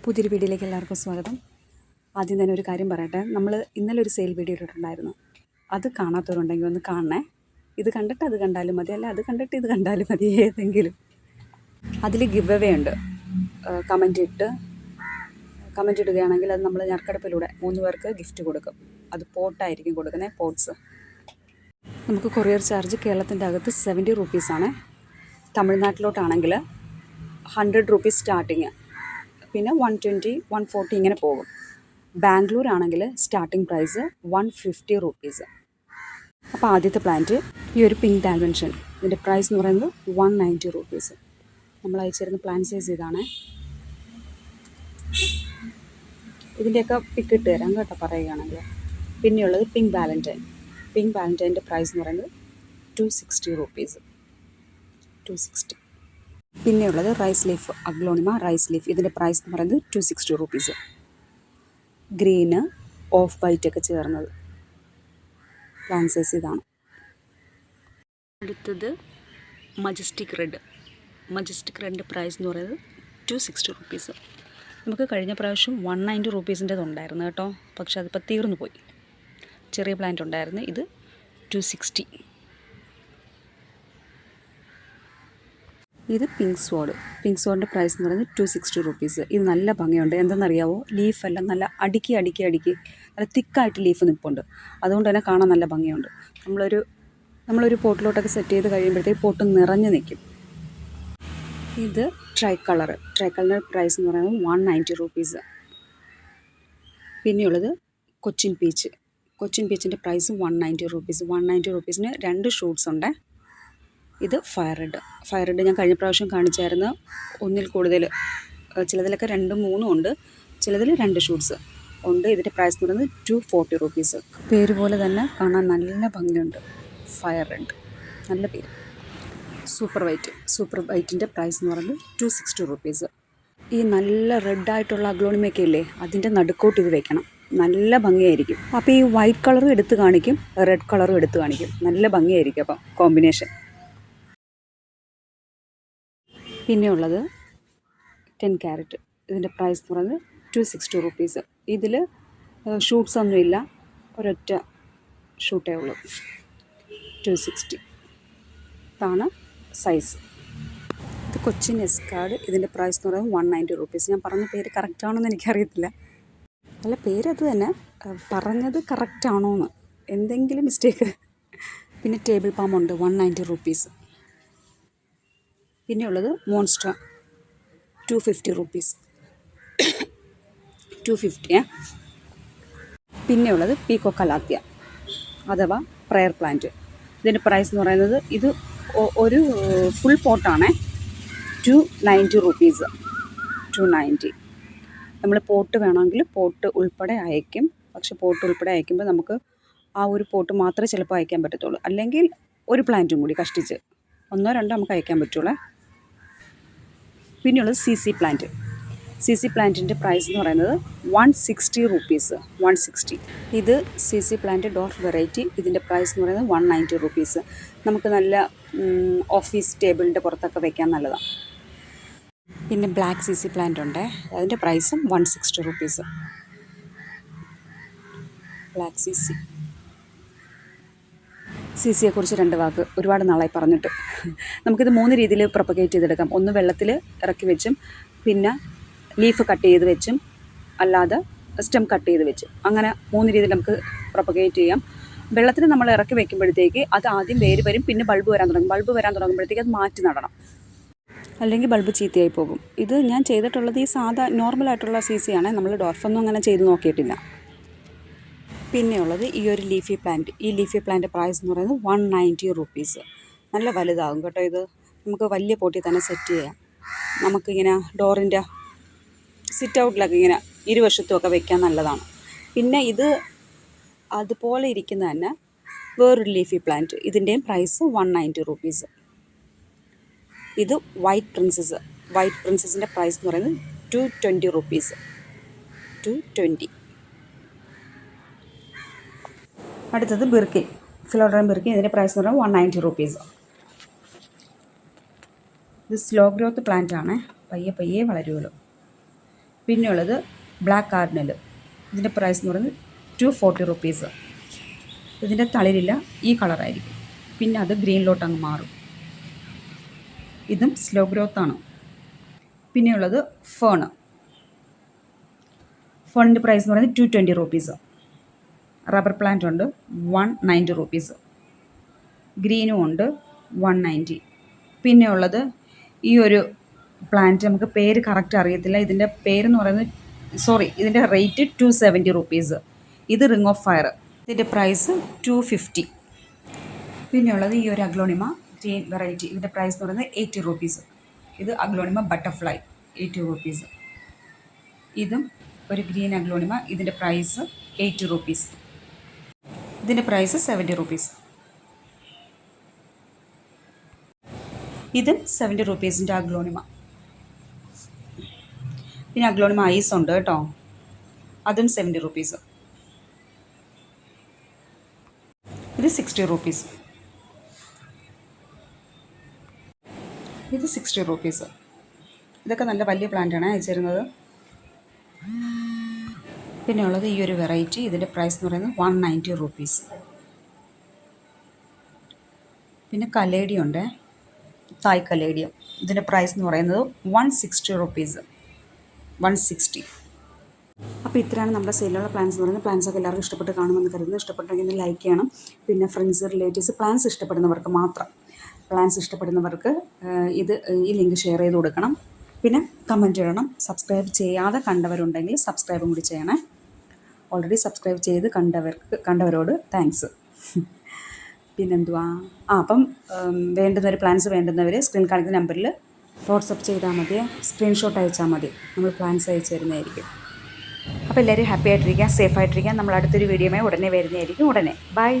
പുതിയൊരു വീഡിയോയിലേക്ക് എല്ലാവർക്കും സ്വാഗതം. ആദ്യം തന്നെ ഒരു കാര്യം പറയട്ടെ, നമ്മൾ ഇന്നലെ ഒരു സെയിൽ വീഡിയോ ഇട്ടിട്ടുണ്ടായിരുന്നു. അത് കാണാത്തവരുണ്ടെങ്കിൽ ഒന്ന് കാണണേ. ഇത് കണ്ടിട്ട് അത് കണ്ടാലും മതി, അല്ല അത് കണ്ടിട്ട് ഇത് കണ്ടാലും മതി, ഏതെങ്കിലും. അതിൽ ഗിവ് അവേ ഉണ്ട്. കമൻറ്റ് ഇടുകയാണെങ്കിൽ അത് നമ്മൾ ഞർക്കടപ്പിലൂടെ 3 പേർക്ക് ഗിഫ്റ്റ് കൊടുക്കും. അത് പോട്ടായിരിക്കും കൊടുക്കുന്നത്, പോട്ട്സ്. നമുക്ക് കൊറിയർ ചാർജ് കേരളത്തിൻ്റെ അകത്ത് 70 റുപ്പീസാണ്. തമിഴ്നാട്ടിലോട്ടാണെങ്കിൽ 100 റുപ്പീസ് സ്റ്റാർട്ടിങ്, പിന്നെ 120, 140 ഇങ്ങനെ പോകും. ബാംഗ്ലൂർ ആണെങ്കിൽ സ്റ്റാർട്ടിംഗ് പ്രൈസ് 150 റുപ്പീസ്. അപ്പോൾ ആദ്യത്തെ പ്ലാന്റ് ഈ ഒരു പിങ്ക് ഡാൽമെൻഷൻ, ഇതിൻ്റെ പ്രൈസ് എന്ന് പറയുന്നത് 190 റുപ്പീസ്. നമ്മൾ അയച്ചിരുന്ന പ്ലാന്റ് സൈസ് ഇതാണ്. ഇതിൻ്റെയൊക്കെ പിക്ക് ഇട്ട് തരാം കേട്ടോ പറയുകയാണെങ്കിൽ. പിന്നെയുള്ളത് പിങ്ക് വാലൻറ്റൈൻ്റെ പ്രൈസ് എന്ന് പറയുന്നത് 260 റുപ്പീസ്. 260. പിന്നെയുള്ളത് rice leaf, aglaonema rice leaf, ഇതിൻ്റെ പ്രൈസ് എന്ന് പറയുന്നത് 260 റുപ്പീസ്. ഗ്രീന് ഓഫ് വൈറ്റ് ഒക്കെ ചേർന്നത്. പ്ലാൻ സൈസ് ഇതാണ്. അടുത്തത് മജസ്റ്റിക് റെഡ് പ്രൈസ് എന്ന് പറയുന്നത് 260 റുപ്പീസ്. നമുക്ക് കഴിഞ്ഞ പ്രാവശ്യം 190 റുപ്പീസിൻ്റെത് ഉണ്ടായിരുന്നു കേട്ടോ, പക്ഷെ അതിപ്പോൾ തീർന്നു പോയി. ചെറിയ പ്ലാന്റ് ഉണ്ടായിരുന്നു. ഇത് 260. ഇത് പിങ്ക് സ്വാഡിൻ്റെ പ്രൈസ് എന്ന് പറയുന്നത് 260 റുപ്പീസ്. ഇത് നല്ല ഭംഗിയുണ്ട്. എന്തെന്നറിയാവോ, ലീഫെല്ലാം നല്ല അടുക്കി നല്ല തിക്കായിട്ട് ലീഫ് നിൽപ്പുണ്ട്. അതുകൊണ്ട് തന്നെ കാണാൻ നല്ല ഭംഗിയുണ്ട്. നമ്മളൊരു പോട്ടിലോട്ടൊക്കെ സെറ്റ് ചെയ്ത് കഴിയുമ്പോഴത്തേക്ക് പോട്ട് നിറഞ്ഞ് നിൽക്കും. ഇത് ട്രൈ കളറിൻ്റെ പ്രൈസ് എന്ന് പറയുന്നത് 190 റുപ്പീസ്. പിന്നെയുള്ളത് കൊച്ചിൻ പീച്ചിൻ്റെ പ്രൈസ് 190 റുപ്പീസ്. 190 റുപ്പീസിന് 2 ഷൂട്ട്സ് ഉണ്ട്. ഇത് ഫയർ റെഡ് ഞാൻ കഴിഞ്ഞ പ്രാവശ്യം കാണിച്ചായിരുന്നു. ഒന്നിൽ കൂടുതൽ, ചിലതിലൊക്കെ 2, 3 ഉണ്ട്, ചിലതിൽ 2 ഷൂട്ട്സ് ഉണ്ട്. ഇതിൻ്റെ പ്രൈസ് എന്ന് പറയുന്നത് 240 റുപ്പീസ്. പേര് പോലെ തന്നെ കാണാൻ നല്ല ഭംഗിയുണ്ട്. ഫയർ റെഡ്, നല്ല പേര്. സൂപ്പർ വൈറ്റിൻ്റെ പ്രൈസ് എന്ന് പറയുന്നത് 260 റുപ്പീസ്. ഈ നല്ല റെഡായിട്ടുള്ള അഗ്ലോണിമയൊക്കെ ഇല്ലേ, അതിൻ്റെ നടുക്കോട്ട് ഇത് വെക്കണം, നല്ല ഭംഗിയായിരിക്കും. അപ്പോൾ ഈ വൈറ്റ് കളറും എടുത്ത് കാണിക്കും, റെഡ് കളറും എടുത്ത് കാണിക്കും, നല്ല ഭംഗിയായിരിക്കും അപ്പം കോമ്പിനേഷൻ. പിന്നെയുള്ളത് 10 ക്യാരറ്റ്, ഇതിൻ്റെ പ്രൈസ് എന്ന് പറയുന്നത് 260 റുപ്പീസ്. ഇതിൽ ഷൂട്ട്സ് ഒന്നുമില്ല, ഒരൊറ്റ ഷൂട്ടേ ഉള്ളൂ. 260 ഇതാണ് സൈസ്. ഇത് കൊച്ചിൻ എസ്കാർഡ്, ഇതിൻ്റെ പ്രൈസ് എന്ന് പറയുന്നത് 190 റുപ്പീസ്. ഞാൻ പറഞ്ഞ പേര് കറക്റ്റാണോന്ന് എനിക്കറിയത്തില്ല. അല്ല, പേരത് തന്നെ, പറഞ്ഞത് കറക്റ്റാണോന്ന്, എന്തെങ്കിലും മിസ്റ്റേക്ക്. പിന്നെ ടേബിൾ പാം ഉണ്ട്, 190 റുപ്പീസ്. പിന്നെയുള്ളത് മോൺസ്റ്റർ, 250 റുപ്പീസ്. 250. പിന്നെയുള്ളത് പീക്കോ കലാത്തിയ അഥവാ പ്രയർ പ്ലാന്റ്. ഇതിൻ്റെ പ്രൈസ് എന്ന് പറയുന്നത്, ഇത് ഒരു ഫുൾ പോട്ടാണ്, 290 റുപ്പീസ്. 290. നമ്മൾ പോട്ട് വേണമെങ്കിൽ പോട്ട് ഉൾപ്പെടെ അയക്കും. പക്ഷെ പോട്ട് ഉൾപ്പെടെ അയക്കുമ്പോൾ നമുക്ക് ആ ഒരു പോട്ട് മാത്രമേ ചിലപ്പോൾ അയക്കാൻ പറ്റത്തുള്ളൂ, അല്ലെങ്കിൽ ഒരു പ്ലാന്റും കൂടി കഷ്ടിച്ച് 1, 2 നമുക്ക് അയക്കാൻ പറ്റുള്ളൂ. പിന്നെയുള്ളത് സി സി പ്ലാന്റിൻ്റെ പ്രൈസ് എന്ന് പറയുന്നത് 160 റുപ്പീസ്. 160. ഇത് സി പ്ലാന്റ് ഡോർഫ് വെറൈറ്റി, ഇതിൻ്റെ പ്രൈസ് എന്ന് പറയുന്നത് 190 റുപ്പീസ്. നമുക്ക് നല്ല ഓഫീസ് ടേബിളിൻ്റെ പുറത്തൊക്കെ വയ്ക്കാൻ നല്ലതാണ്. പിന്നെ ബ്ലാക്ക് സി പ്ലാന്റ് ഉണ്ട്, അതിൻ്റെ പ്രൈസും 160 റുപ്പീസ്. ബ്ലാക്ക് സിയെക്കുറിച്ച് 2 വാക്ക്, ഒരുപാട് നാളായി പറഞ്ഞിട്ട്. നമുക്കിത് 3 രീതിയിൽ പ്രൊപ്പഗേറ്റ് ചെയ്തെടുക്കാം. ഒന്ന് വെള്ളത്തിൽ ഇറക്കി വെച്ചും, പിന്നെ ലീഫ് കട്ട് ചെയ്ത് വെച്ചും, അല്ലാതെ സ്റ്റെം കട്ട് ചെയ്ത് വെച്ചും, അങ്ങനെ 3 രീതിയിൽ നമുക്ക് പ്രൊപ്പഗേറ്റ് ചെയ്യാം. വെള്ളത്തിൽ നമ്മൾ ഇറക്കി വെക്കുമ്പോഴത്തേക്ക് അത് ആദ്യം വേര് വരും, പിന്നെ ബൾബ് വരാൻ തുടങ്ങുമ്പോഴത്തേക്ക് അത് മാറ്റി നടണം, അല്ലെങ്കിൽ ബൾബ് ചീത്തയായി പോകും. ഇത് ഞാൻ ചെയ്തിട്ടുള്ളത് ഈ സാധാ നോർമലായിട്ടുള്ള ആണ്, നമ്മൾ ഡോർഫൊന്നും അങ്ങനെ ചെയ്ത് നോക്കിയിട്ടില്ല. പിന്നെയുള്ളത് ഈ ഒരു ലീഫി പ്ലാന്റ് പ്രൈസ് എന്ന് പറയുന്നത് 190 റുപ്പീസ്. നല്ല വലുതാകും കേട്ടോ. ഇത് നമുക്ക് വലിയ പോട്ടിൽ തന്നെ സെറ്റ് ചെയ്യാം. നമുക്കിങ്ങനെ ഡോറിൻ്റെ സിറ്റ് ഔട്ടിലൊക്കെ ഇങ്ങനെ ഇരുവശത്തുമൊക്കെ വെക്കാൻ നല്ലതാണ്. പിന്നെ ഇത് അതുപോലെ ഇരിക്കുന്ന തന്നെ വേറൊരു ലീഫി പ്ലാന്റ്, ഇതിൻ്റെയും പ്രൈസ് 190 റുപ്പീസ്. ഇത് വൈറ്റ് പ്രിൻസസിൻ്റെ പ്രൈസ് എന്ന് പറയുന്നത് 220 റുപ്പീസ്. 220. അടുത്തത് ഫിലോഡറം ബിർക്കിൻ, ഇതിൻ്റെ പ്രൈസ് എന്ന് പറയുന്നത് 190 റുപ്പീസ്. ഇത് സ്ലോ ഗ്രോത്ത് പ്ലാന്റ് ആണ്, പയ്യെ വളരുമല്ലോ. പിന്നെയുള്ളത് ബ്ലാക്ക് കാർഡിനൽ. ഇതിൻ്റെ പ്രൈസ് എന്ന് പറയുന്നത് 240 റുപ്പീസ്. ഇതിൻ്റെ തളിരില്ല, ഈ കളറായിരിക്കും. പിന്നെ അത് ഗ്രീനിലോട്ട് അങ്ങ് മാറും. ഇതും സ്ലോ ഗ്രോത്താണ്. പിന്നെയുള്ളത് ഫേണ്. ഫേണിൻ്റെ പ്രൈസ് എന്ന് പറയുന്നത് 220 റുപ്പീസ്. റബ്ബർ പ്ലാന്റ് ഉണ്ട് 190 റുപ്പീസ്. ഗ്രീനും ഉണ്ട് 190. പിന്നെ ഉള്ളത് ഈ ഒരു പ്ലാന്റ്, നമുക്ക് പേര് കറക്റ്റ് അറിയത്തില്ല. ഇതിൻ്റെ പേരെന്ന് പറയുന്നത് ഇതിൻ്റെ റേറ്റ് 270 റുപ്പീസ്. ഇത് റിംഗ് ഓഫ് ഫയർ. ഇതിൻ്റെ പ്രൈസ് 250. പിന്നെയുള്ളത് ഈ ഒരു അഗ്ലോണിമ ഗ്രീൻ വെറൈറ്റി. ഇതിൻ്റെ പ്രൈസ് എന്ന് പറയുന്നത് 80 റുപ്പീസ്. ഇത് അഗ്ലോണിമ ബട്ടർഫ്ലൈ 80 റുപ്പീസ്. ഇതും ഒരു ഗ്രീൻ അഗ്ലോണിമ. ഇതിൻ്റെ പ്രൈസ് 80 റുപ്പീസ്. ഇതിൻ്റെ പ്രൈസ് 70 റുപ്പീസ്. ഇതും 70 റുപ്പീസിൻ്റെ അഗ്ലോണിമ. പിന്നെ അഗ്ലോണിമ ഐസ് ഉണ്ട് കേട്ടോ, അതും 70 റുപ്പീസ്. ഇത് 60 റുപ്പീസ്. ഇത് 60 റുപ്പീസ്. ഇതൊക്കെ നല്ല വലിയ പ്ലാന്റാണ് അയച്ചിരുന്നത്. പിന്നെ ഉള്ളത് ഈ ഒരു വെറൈറ്റി. ഇതിൻ്റെ പ്രൈസ് എന്ന് പറയുന്നത് 190 റുപ്പീസ്. പിന്നെ കലേഡിയം ഉണ്ട്, തായ് കലേഡിയം. ഇതിൻ്റെ പ്രൈസ് എന്ന് പറയുന്നത് 160 റുപ്പീസ്. 160. അപ്പോൾ ഇത്രയാണ് നമ്മുടെ സെയിലുള്ള പ്ലാൻസ് എന്ന് പറയുന്നത്. പ്ലാൻസൊക്കെ എല്ലാവർക്കും ഇഷ്ടപ്പെട്ട് കാണുമെന്ന് കരുതുന്നു. ഇഷ്ടപ്പെട്ടെങ്കിൽ ലൈക്ക് ചെയ്യണം. പിന്നെ ഫ്രണ്ട്സ്, റിലേറ്റീവ്സ്, പ്ലാൻസ് ഇഷ്ടപ്പെടുന്നവർക്ക് മാത്രം, പ്ലാൻസ് ഇഷ്ടപ്പെടുന്നവർക്ക് ഈ ലിങ്ക് ഷെയർ ചെയ്ത് കൊടുക്കണം. പിന്നെ കമൻറ്റ് ഇടണം. സബ്സ്ക്രൈബ് ചെയ്യാതെ കണ്ടവരുണ്ടെങ്കിൽ സബ്സ്ക്രൈബും കൂടി ചെയ്യണേ. ഓൾറെഡി സബ്സ്ക്രൈബ് ചെയ്ത് കണ്ടവരോട് താങ്ക്സ്. പിന്നെന്തുവാ, അപ്പം വേണ്ടുന്നവർ, പ്ലാൻസ് വേണ്ടുന്നവർ സ്ക്രീൻ കാണിക്കുന്ന നമ്പറിൽ വാട്സപ്പ് ചെയ്താൽ മതി, സ്ക്രീൻഷോട്ട് അയച്ചാൽ മതി. നമ്മൾ പ്ലാൻസ് അയച്ചു തരുന്നതായിരിക്കും. അപ്പോൾ എല്ലാവരും ഹാപ്പി ആയിട്ടിരിക്കുക, സേഫ് ആയിട്ടിരിക്കുക. നമ്മൾ അടുത്തൊരു വീഡിയോയുമായി ഉടനെ വരുന്നതായിരിക്കും. ബൈ.